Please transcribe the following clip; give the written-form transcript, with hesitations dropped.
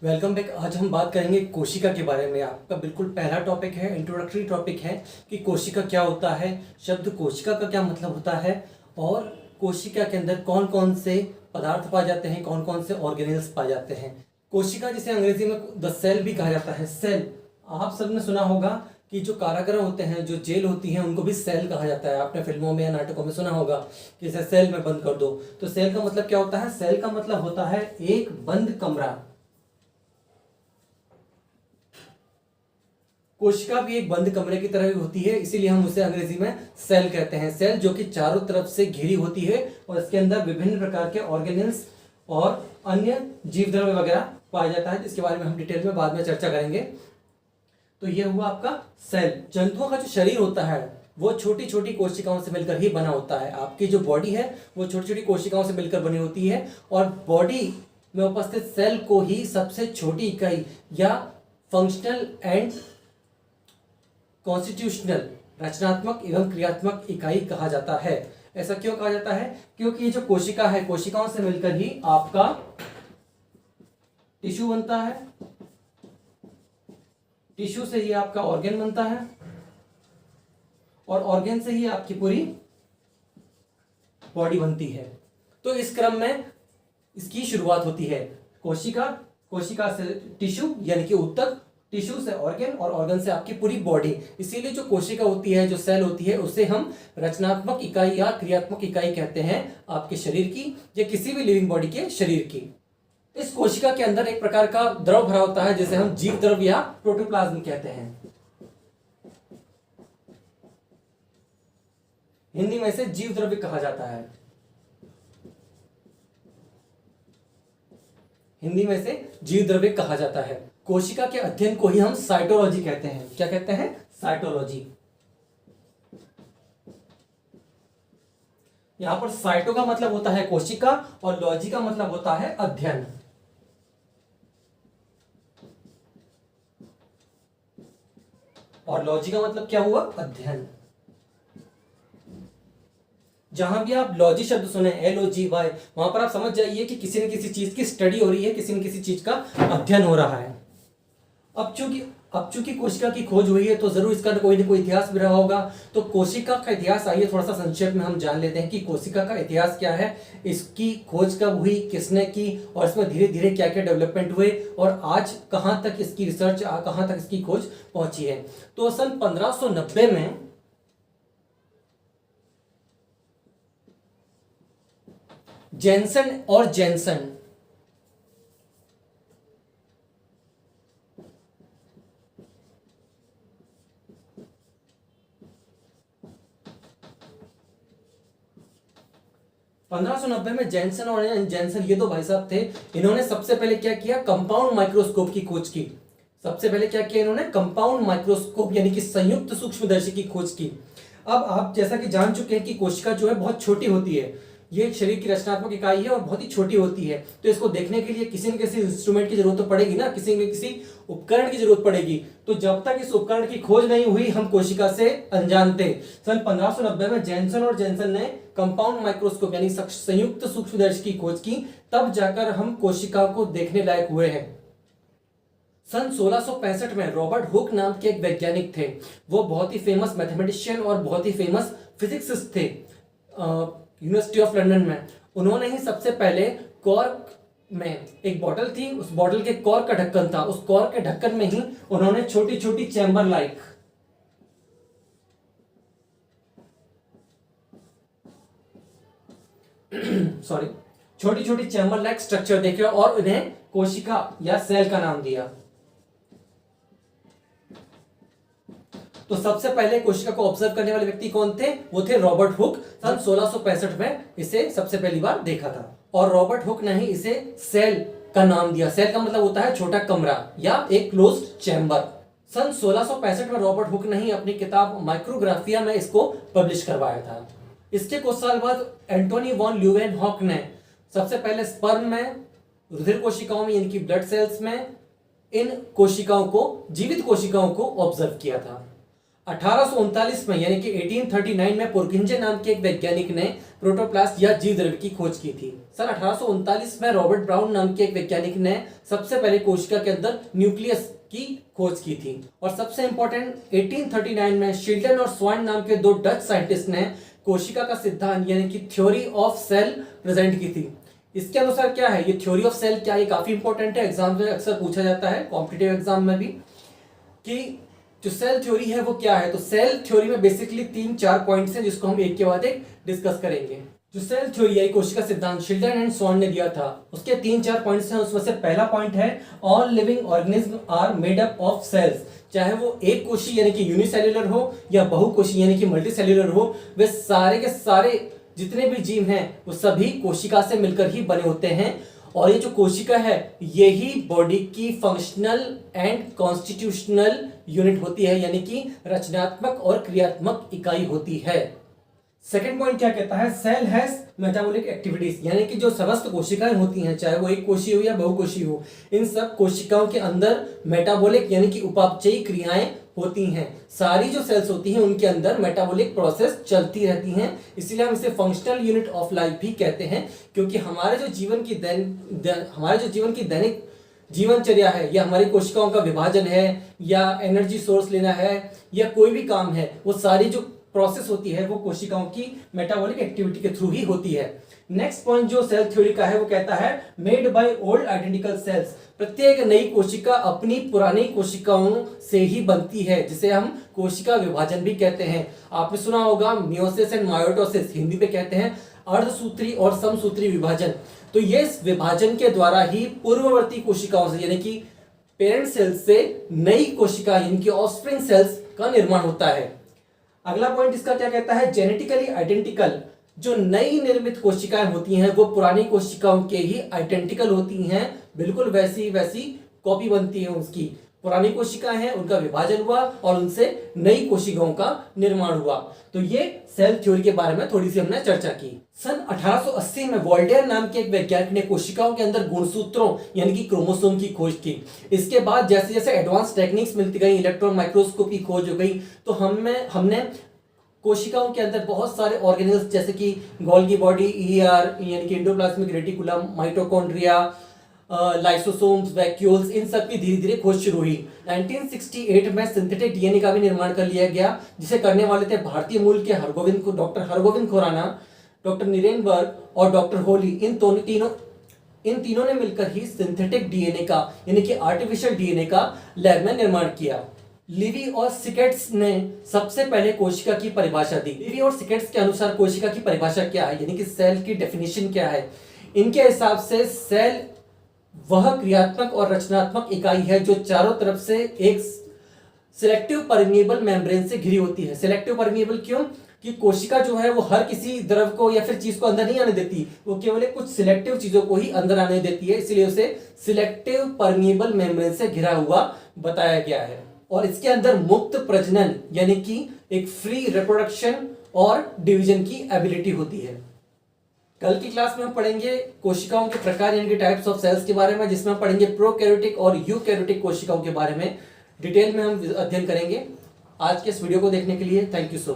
Welcome back. आज हम बात करेंगे कोशिका के बारे में। आपका बिल्कुल पहला टॉपिक है, इंट्रोडक्टरी टॉपिक है कि कोशिका क्या होता है, शब्द कोशिका का क्या मतलब होता है और कोशिका के अंदर कौन कौन से पदार्थ पाए जाते हैं, कौन कौन से ऑर्गेनेल्स पाए जाते हैं। कोशिका जिसे अंग्रेजी में द सेल भी कहा जाता है। सेल आप सबने सुना होगा कि जो कारागृह होते हैं, जो जेल होती हैं, उनको भी सेल कहा जाता है। आपने फिल्मों में या नाटकों में सुना होगा कि इसे सेल में बंद कर दो। तो सेल का मतलब क्या होता है? सेल का मतलब होता है एक बंद कमरा। कोशिका भी एक बंद कमरे की तरह होती है, इसीलिए हम उसे अंग्रेजी में सेल कहते हैं। सेल जो कि चारों तरफ से घिरी होती है और इसके अंदर विभिन्न प्रकार के ऑर्गेनेल्स और अन्य जीव द्रव्य वगैरह पाया जाता है, जिसके बारे में हम डिटेल में बाद में चर्चा करेंगे। तो यह हुआ आपका सेल। जंतुओं का जो शरीर होता है वो छोटी छोटी कोशिकाओं से मिलकर ही बना होता है। आपकी जो बॉडी है वो छोटी छोटी कोशिकाओं से मिलकर बनी होती है और बॉडी में उपस्थित सेल को ही सबसे छोटी इकाई या फंक्शनल एंड कॉन्स्टिट्यूशनल रचनात्मक एवं क्रियात्मक इकाई कहा जाता है। ऐसा क्यों कहा जाता है? क्योंकि ये जो कोशिका है, कोशिकाओं से मिलकर ही आपका टिश्यू बनता है, टिश्यू से ही आपका ऑर्गन बनता है और ऑर्गन से ही आपकी पूरी बॉडी बनती है। तो इस क्रम में इसकी शुरुआत होती है। कोशिका, कोशिका से टिश्यू यानी कि ऊतक, टिश्यू से ऑर्गन और ऑर्गन से आपकी पूरी बॉडी। इसीलिए जो कोशिका होती है, जो सेल होती है, उसे हम रचनात्मक इकाई या क्रियात्मक इकाई कहते हैं आपके शरीर की या किसी भी लिविंग बॉडी के शरीर की। इस कोशिका के अंदर एक प्रकार का द्रव भरा होता है जिसे हम जीव द्रव या प्रोटोप्लाज्म कहते हैं। हिंदी में इसे जीव द्रव्य कहा जाता है। हिंदी में इसे जीव द्रव्य कहा जाता है। कोशिका के अध्ययन को ही हम साइटोलॉजी कहते हैं। क्या कहते हैं? साइटोलॉजी। यहां पर साइटो का मतलब होता है कोशिका और लॉजी का मतलब होता है अध्ययन। और लॉजी का मतलब क्या हुआ? अध्ययन। जहां भी आप लॉजी शब्द सुने, LOGY, वहां पर आप समझ जाइए कि किसी न किसी चीज की स्टडी हो रही है, किसी न किसी चीज का अध्ययन हो रहा है। अब चूंकि कोशिका की खोज हुई है तो जरूर इसका कोई ना कोई इतिहास भी रहा होगा। तो कोशिका का इतिहास आइए थोड़ा सा संक्षेप में हम जान लेते हैं कि कोशिका का इतिहास क्या है, इसकी खोज कब हुई, किसने की और इसमें धीरे धीरे क्या क्या डेवलपमेंट हुए और आज कहां तक इसकी रिसर्च, कहां तक इसकी खोज पहुंची है। तो सन 1590 में जेनसन और जेनसन 1590 में जेनसन और जेनसन, ये दो भाई साहब थे। इन्होंने सबसे पहले क्या किया? कंपाउंड माइक्रोस्कोप की खोज की। सबसे पहले क्या किया इन्होंने? कंपाउंड माइक्रोस्कोप यानी कि संयुक्त सूक्ष्मदर्शी की खोज की। अब आप जैसा कि जान चुके हैं कि कोशिका जो है बहुत छोटी होती है। ये एक शरीर की रचनात्मक इकाई है और बहुत ही छोटी होती है। तो इसको देखने के लिए किसी न किसी इंस्ट्रूमेंट की जरूरत तो पड़ेगी ना, किसी न किसी उपकरण की जरूरत पड़ेगी। तो जब तक इस उपकरण की खोज नहीं हुई हम कोशिका से अनजान थे। सन 1590 में जेनसन और जेनसन ने कंपाउंड माइक्रोस्कोप यानी संयुक्त सूक्ष्मदर्शी की खोज की, तब जाकर हम कोशिका को देखने लायक हुए हैं। सन 1665 में रॉबर्ट हुक नाम के एक वैज्ञानिक थे। वो बहुत ही फेमस मैथमेटिशियन और बहुत ही फेमस फिजिक्सिस्ट थे यूनिवर्सिटी ऑफ लंदन में। उन्होंने ही सबसे पहले कॉर्क में एक बॉटल थी, उस बॉटल के कॉर्क का ढक्कन था, उस कॉर्क के ढक्कन में ही उन्होंने छोटी छोटी चैम्बर लाइक छोटी छोटी चैम्बर लाइक स्ट्रक्चर देखे और उन्हें कोशिका या सेल का नाम दिया। तो सबसे पहले कोशिका को ऑब्जर्व करने वाले व्यक्ति कौन थे? वो थे रॉबर्ट हुक। सन 1665 में इसे सबसे पहली बार देखा था और रॉबर्ट हुक ने ही इसे सेल का नाम दिया। सेल का मतलब होता है छोटा कमरा या एक क्लोज्ड चैम्बर। सन 1665 में रॉबर्ट हुक ने ही अपनी किताब माइक्रोग्राफिया में इसको पब्लिश करवाया था। इसके कुछ साल बाद एंटोनी वॉन ल्यूवेनहॉक ने सबसे पहले स्पर्म में, रुधिर कोशिकाओं में यानी कि ब्लड सेल्स में इन कोशिकाओं को, जीवित कोशिकाओं को ऑब्जर्व किया था। 1839 में यानी कि 1839 में पुरकिंजे नाम के एक वैज्ञानिक ने प्रोटोप्लास्ट या जीव द्रव्य की खोज की थी। सन 1839 में रॉबर्ट ब्राउन नाम के एक वैज्ञानिक ने सबसे पहले कोशिका के अंदर न्यूक्लियस की खोज की थी। और सबसे इंपॉर्टेंट 1839 में शिल्डन और स्वाइन नाम के दो डच साइंटिस्ट ने कोशिका का सिद्धांत यानी कि थ्योरी ऑफ सेल प्रेजेंट की थी। इसके अनुसार क्या है ये थ्योरी ऑफ सेल, क्या ये काफी इंपॉर्टेंट है, एग्जाम में अक्सर पूछा जाता है कॉम्पिटिटिव एग्जाम में भी, कि जो सेल थ्योरी है वो क्या है। तो सेल थ्योरी में बेसिकली 3-4 पॉइंट्स हैं जिसको हम एक के बाद एक डिस्कस करेंगे। जो सेल थ्योरी है कोशिका सिद्धांत शिल्डन एंड स्वाइन ने दिया था, उसके 3-4 पॉइंट्स हैं। उसमें से पहला पॉइंट है all living organism are made up of cells. चाहे वो एक कोशी यानी कि यूनिसेल्युलर हो या बहुकोशी यानी कि मल्टीसेल्युलर हो, वे सारे के सारे जितने भी जीव हैं वो सभी कोशिका से मिलकर ही बने होते हैं। और ये जो कोशिका है यही बॉडी की फंक्शनल एंड कॉन्स्टिट्यूशनल यूनिट होती है, यानी कि रचनात्मक और क्रियात्मक इकाई होती है। सेकेंड पॉइंट क्या कहता है, सेल हैज मेटाबॉलिक एक्टिविटीज, यानी कि जो समस्त कोशिकाएं होती हैं चाहे वो एक कोशी हो या बहुकोशी हो, इन सब कोशिकाओं के अंदर मेटाबॉलिक यानी कि उपापचयी क्रियाएं होती हैं। सारी जो सेल्स होती हैं उनके अंदर मेटाबॉलिक प्रोसेस चलती रहती हैं, इसीलिए हम इसे फंक्शनल यूनिट ऑफ लाइफ भी कहते हैं। क्योंकि हमारे जो जीवन की दैनिक जीवनचर्या है या हमारी कोशिकाओं का विभाजन है या एनर्जी सोर्स लेना है या कोई भी काम है, वो सारी जो प्रोसेस होती है वो कोशिकाओं की मेटाबॉलिक एक्टिविटी के थ्रू ही होती है। नेक्स्ट पॉइंट जो सेल थ्योरी का है वो कहता है made by old identical sales. प्रत्येक नई कोशिका अपनी पुरानी कोशिकाओं से ही बनती है, जिसे हम कोशिका विभाजन भी कहते हैं। आपने सुना होगा मियोसिस एंड मायोटोसिस, हिंदी में कहते हैं अर्धसूत्री और समसूत्री विभाजन। तो ये विभाजन के द्वारा ही पूर्ववर्ती कोशिकाओं से यानी कि पेरेंट सेल्स से नई कोशिका यानी कि ऑफस्प्रिंग सेल्स का निर्माण होता है। अगला पॉइंट इसका क्या कहता है, जेनेटिकली आइडेंटिकल। जो नई निर्मित कोशिकाएं होती हैं वो पुरानी कोशिकाओं के ही आइडेंटिकल होती हैं, बिल्कुल वैसी कॉपी बनती है उसकी। पुरानी कोशिकाएं हैं उनका विभाजन हुआ और उनसे नई कोशिकाओं का निर्माण हुआ। तो ये सेल थ्योरी के बारे में थोड़ी सी हमने चर्चा की। सन 1880 में वोल्टेयर नाम के एक वैज्ञानिक ने कोशिकाओं के अंदर गुणसूत्रों यानी कि क्रोमोसोम की खोज की। इसके बाद जैसे जैसे एडवांस टेक्निक्स मिलती गई, इलेक्ट्रॉन माइक्रोस्कोप की खोज हो गई, तो हमने कोशिकाओं के अंदर बहुत सारे ऑर्गेनेल्स जैसे कि गोल्गी बॉडी, ईआर यानी कि endoplasmic reticulum, mitochondria, lysosomes, vacuoles, इन सब की धीरे धीरे खोज शुरू हुई। 1968 में सिंथेटिक डीएनए का भी निर्माण कर लिया गया, जिसे करने वाले थे भारतीय मूल के doctor Hargobind Khorana, doctor Nirenberg और डॉक्टर होली। इन तीनों ने मिलकर ही सिंथेटिक डीएनए का यानी कि आर्टिफिशियल डीएनए का लैब में निर्माण किया। लिवी और सिकेट्स ने सबसे पहले कोशिका की परिभाषा दी। लिवी और सिकेट्स के अनुसार कोशिका की परिभाषा क्या है यानी कि सेल की डेफिनेशन क्या है। इनके हिसाब से सेल वह क्रियात्मक और रचनात्मक इकाई है जो चारों तरफ से एक सिलेक्टिव परमिएबल मेम्ब्रेन से घिरी होती है। सिलेक्टिव परमिएबल क्यों, कि कोशिका जो है वो हर किसी द्रव को या फिर चीज को अंदर नहीं आने देती, वो केवल कुछ सिलेक्टिव चीजों को ही अंदर आने देती है, इसलिए उसे सिलेक्टिव परमिएबल मेम्ब्रेन से घिरा हुआ बताया गया है। और इसके अंदर मुक्त प्रजनन यानी कि एक फ्री रिप्रोडक्शन और डिवीजन की एबिलिटी होती है। कल की क्लास में हम पढ़ेंगे कोशिकाओं के प्रकार यानी कि टाइप्स ऑफ सेल्स के बारे में, जिसमें हम पढ़ेंगे प्रोकैरियोटिक और यूकैरियोटिक कोशिकाओं के बारे में डिटेल में हम अध्ययन करेंगे। आज के इस वीडियो को देखने के लिए थैंक यू सो मच।